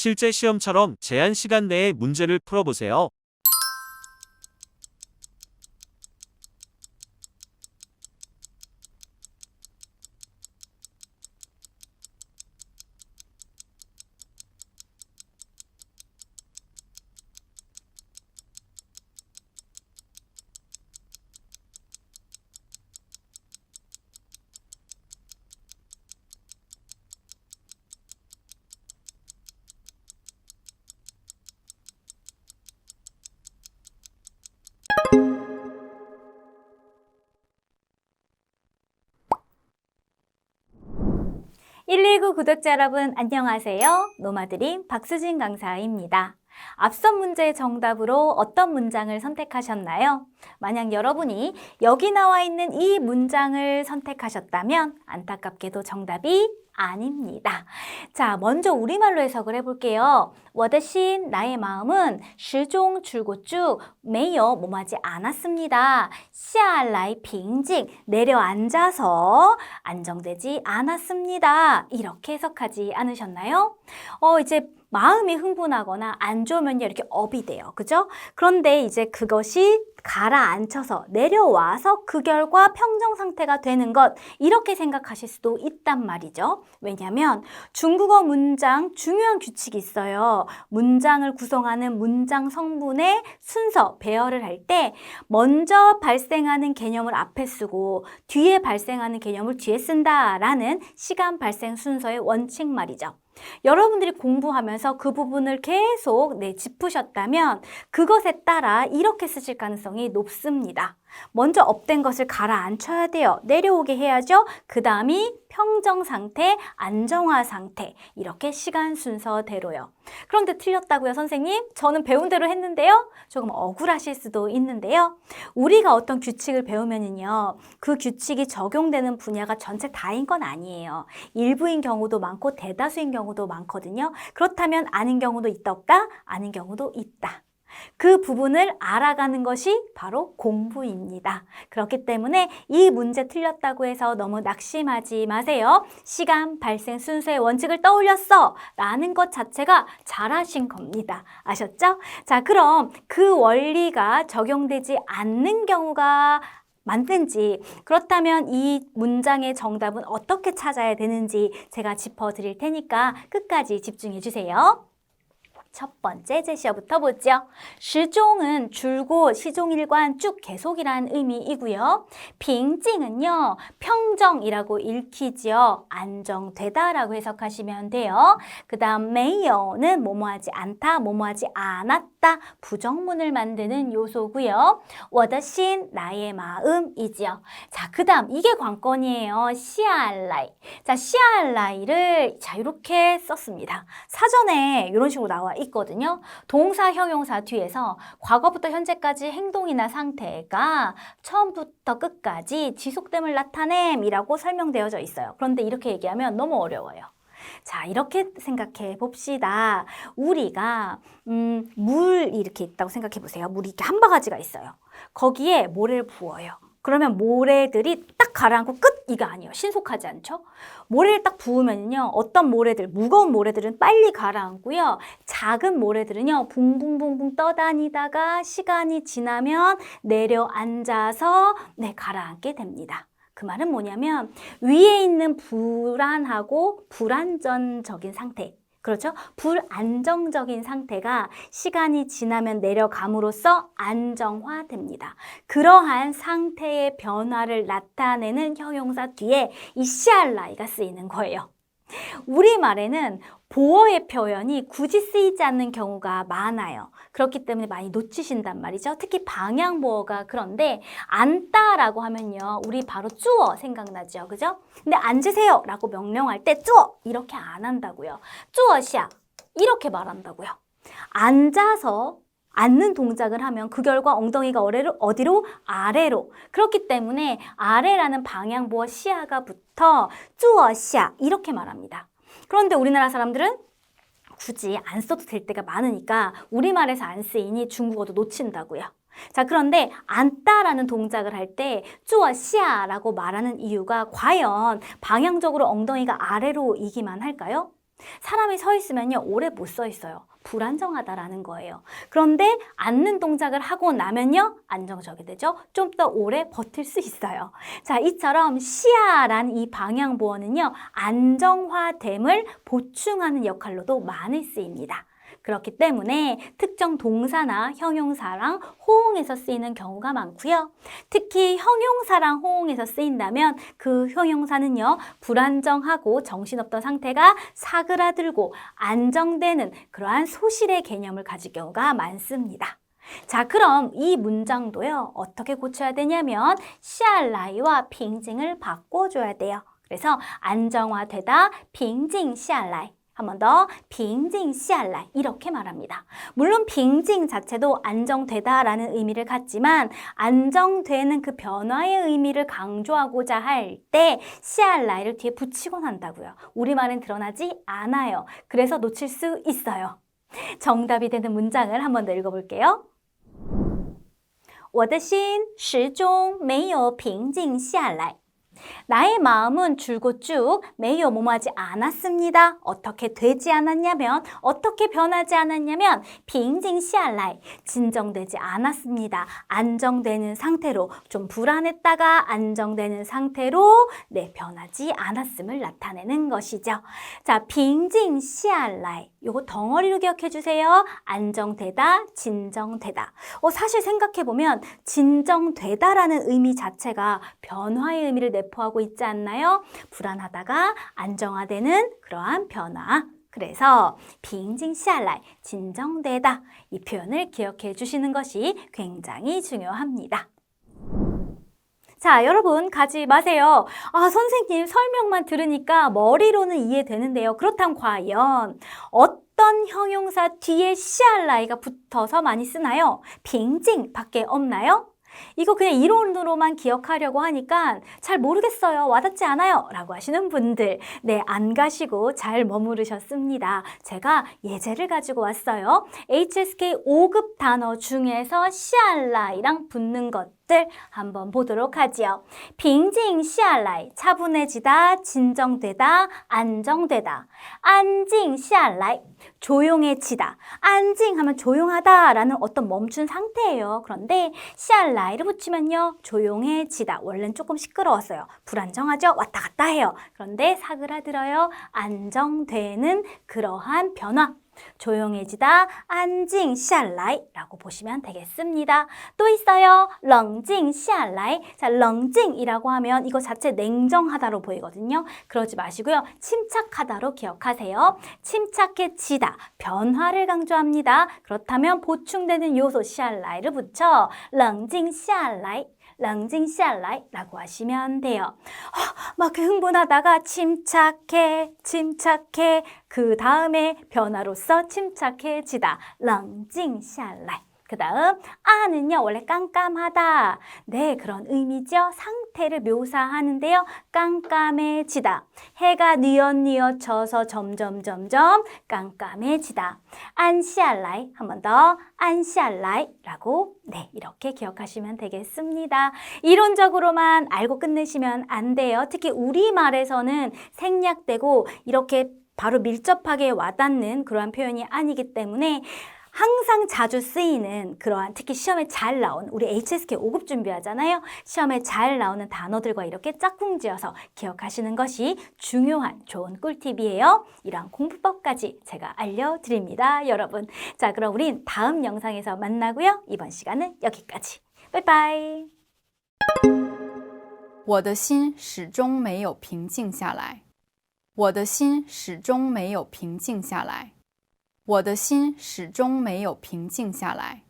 실제 시험처럼 제한 시간 내에 문제를 풀어보세요. (119) 구독자 여러분 안녕하세요. 노마드림 박수진 강사입니다. 앞선 문제의 정답으로 어떤 문장을 선택하셨나요? 만약 여러분이 여기 나와 있는 이 문장을 선택하셨다면 안타깝게도 정답이 아닙니다. 자, 먼저 우리말로 해석을 해볼게요. 我的心 나의 마음은 始终 줄곧 쭉 没有 뭐뭐하지 않았습니다. 下来平静 내려앉아서 안정되지 않았습니다. 이렇게 해석하지 않으셨나요? 이제 마음이 흥분하거나 안 좋으면 이렇게 업이 돼요. 그죠? 그런데 이제 그것이 가라앉혀서 내려와서 그 결과 평정 상태가 되는 것, 이렇게 생각하실 수도 있단 말이죠. 왜냐하면 중국어 문장 중요한 규칙이 있어요. 문장을 구성하는 문장 성분의 순서, 배열을 할 때 먼저 발생하는 개념을 앞에 쓰고 뒤에 발생하는 개념을 뒤에 쓴다라는 시간 발생 순서의 원칙 말이죠. 여러분들이 공부하면서 그 부분을 계속 짚으셨다면 그것에 따라 이렇게 쓰실 가능성이 높습니다. 먼저 업된 것을 가라앉혀야 돼요. 내려오게 해야죠. 그 다음이 평정 상태, 안정화 상태, 이렇게 시간 순서대로요. 그런데 틀렸다고요, 선생님? 저는 배운 대로 했는데요? 조금 억울하실 수도 있는데요. 우리가 어떤 규칙을 배우면은요, 그 규칙이 적용되는 분야가 전체 다인 건 아니에요. 일부인 경우도 많고 대다수인 경우도 많거든요. 그렇다면 아닌 경우도 있다 없다? 아닌 경우도 있다. 그 부분을 알아가는 것이 바로 공부입니다. 그렇기 때문에 이 문제 틀렸다고 해서 너무 낙심하지 마세요. 시간 발생 순서의 원칙을 떠올렸어 라는 것 자체가 잘하신 겁니다. 아셨죠? 자, 그럼 그 원리가 적용되지 않는 경우가 맞는지, 그렇다면 이 문장의 정답은 어떻게 찾아야 되는지 제가 짚어드릴 테니까 끝까지 집중해 주세요. 첫 번째 제시어부터 보죠. 始终은 줄곧, 시종일관, 쭉 계속이라는 의미이고요. 平静은요, 평정이라고 읽히지요. 안정되다라고 해석하시면 돼요. 그 다음 没有는 뭐뭐하지 않다, 뭐뭐하지 않았다, 부정문을 만드는 요소고요. 我的心 나의 마음이지요. 자, 그 다음 이게 관건이에요. 下来. 자, 下来를 자, 이렇게 썼습니다. 사전에 이런 식으로 나와 있거든요. 동사, 형용사 뒤에서 과거부터 현재까지 행동이나 상태가 처음부터 끝까지 지속됨을 나타냄이라고 설명되어져 있어요. 그런데 이렇게 얘기하면 너무 어려워요. 자, 이렇게 생각해 봅시다. 우리가 물이 이렇게 있다고 생각해 보세요. 물이 이렇게 한 바가지가 있어요. 거기에 모래를 부어요. 그러면 모래들이 딱 가라앉고 끝! 이거 아니에요. 신속하지 않죠? 모래를 딱 부으면요, 어떤 모래들, 무거운 모래들은 빨리 가라앉고요, 작은 모래들은요, 붕붕붕붕 떠다니다가 시간이 지나면 내려앉아서 가라앉게 됩니다. 그 말은 뭐냐면 위에 있는 불안하고 불안전적인 상태, 그렇죠? 불안정적인 상태가 시간이 지나면 내려감으로써 안정화됩니다. 그러한 상태의 변화를 나타내는 형용사 뒤에 이 시알라이가 쓰이는 거예요. 우리말에는 보어의 표현이 굳이 쓰이지 않는 경우가 많아요. 그렇기 때문에 많이 놓치신단 말이죠. 특히 방향보어가 그런데 앉다라고 하면요, 우리 바로 쭈어 생각나죠. 그죠? 근데 앉으세요 라고 명령할 때 쭈어 이렇게 안 한다고요. 쭈어샤 이렇게 말한다고요. 앉아서 앉는 동작을 하면 그 결과 엉덩이가 어디로? 아래로. 그렇기 때문에 아래라는 방향보어 시아가 붙어 쭈어샤 이렇게 말합니다. 그런데 우리나라 사람들은 굳이 안 써도 될 때가 많으니까 우리말에서 안 쓰이니 중국어도 놓친다고요. 자, 그런데 앉다라는 동작을 할 때 쭈어샤라고 말하는 이유가 과연 방향적으로 엉덩이가 아래로 이기만 할까요? 사람이 서 있으면요, 오래 못 서 있어요. 불안정하다라는 거예요. 그런데 앉는 동작을 하고 나면요, 안정적이 되죠. 좀 더 오래 버틸 수 있어요. 자, 이처럼 시야라는 이 방향보어는요, 안정화됨을 보충하는 역할로도 많이 쓰입니다. 그렇기 때문에 특정 동사나 형용사랑 호응해서 쓰이는 경우가 많고요. 특히 형용사랑 호응해서 쓰인다면 그 형용사는요, 불안정하고 정신없던 상태가 사그라들고 안정되는 그러한 소실의 개념을 가질 경우가 많습니다. 자, 그럼 이 문장도요, 어떻게 고쳐야 되냐면 시알라이와 빙징을 바꿔줘야 돼요. 그래서 안정화되다, 빙징 시알라이. 한 번 더, 빙징 시알라이 이렇게 말합니다. 물론 빙징 자체도 안정되다라는 의미를 갖지만 안정되는 그 변화의 의미를 강조하고자 할 때 시알라이를 뒤에 붙이곤 한다고요. 우리말은 드러나지 않아요. 그래서 놓칠 수 있어요. 정답이 되는 문장을 한 번 더 읽어볼게요. 我的心始终没有平静下来. 나의 마음은 줄곧 쭉 매여 뭐뭐하지 않았습니다. 어떻게 되지 않았냐면, 어떻게 변하지 않았냐면 빙징 시알라이, 진정되지 않았습니다. 안정되는 상태로, 좀 불안했다가 안정되는 상태로 변하지 않았음을 나타내는 것이죠. 자, 빙징 시알라이, 요거 덩어리로 기억해 주세요. 안정되다, 진정되다. 사실 생각해보면 진정되다라는 의미 자체가 변화의 의미를 내포하고 있지 않나요? 불안하다가 안정화되는 그러한 변화. 그래서 빙징 시알라이, 진정되다. 이 표현을 기억해 주시는 것이 굉장히 중요합니다. 자, 여러분 가지 마세요. 선생님 설명만 들으니까 머리로는 이해되는데요. 그렇다면 과연 어떤 형용사 뒤에 시알라이가 붙어서 많이 쓰나요? 빙징 밖에 없나요? 이거 그냥 이론으로만 기억하려고 하니까 잘 모르겠어요. 와닿지 않아요. 라고 하시는 분들, 안 가시고 잘 머무르셨습니다. 제가 예제를 가지고 왔어요. HSK 5급 단어 중에서 시알라이랑 붙는 것들 한번 보도록 하지요. 빙징 시알라이, 차분해지다, 진정되다, 안정되다. 안징 시알라이, 조용해지다. 안징 하면 조용하다 라는 어떤 멈춘 상태예요. 그런데 시알라이를 붙이면요, 조용해지다. 원래는 조금 시끄러웠어요. 불안정하죠? 왔다 갔다 해요. 그런데 사그라들어요. 안정되는 그러한 변화. 조용해지다, 안징 시알라이 라고 보시면 되겠습니다. 또 있어요. 렁징 시알라이. 자, 렁징이라고 하면 이거 자체 냉정하다로 보이거든요. 그러지 마시고요. 침착하다로 기억하세요. 침착해지다, 변화를 강조합니다. 그렇다면 보충되는 요소 시알라이를 붙여 렁징 시알라이, 렁징 시알라이 라고 하시면 돼요. 막 흥분하다가 침착해, 그 다음에 변화로서 침착해지다, 렁징 시알라이. 그 다음 아는요, 원래 깜깜하다. 그런 의미죠. 상태를 묘사하는데요. 깜깜해지다. 해가 뉘엿뉘엿 져서 점점 깜깜해지다. 안시알라이, 한 번 더 안시알라이 라고 이렇게 기억하시면 되겠습니다. 이론적으로만 알고 끝내시면 안 돼요. 특히 우리말에서는 생략되고 이렇게 바로 밀접하게 와닿는 그러한 표현이 아니기 때문에 항상 자주 쓰이는 그러한, 특히 시험에 잘 나온, 우리 HSK 5급 준비하잖아요. 시험에 잘 나오는 단어들과 이렇게 짝꿍지어서 기억하시는 것이 중요한 좋은 꿀팁이에요. 이러한 공부법까지 제가 알려드립니다, 여러분. 자, 그럼 우린 다음 영상에서 만나고요. 이번 시간은 여기까지. 바이바이. 我的心始终没有平静下来。我的心始终没有平静下来。我的心始终没有平静下来。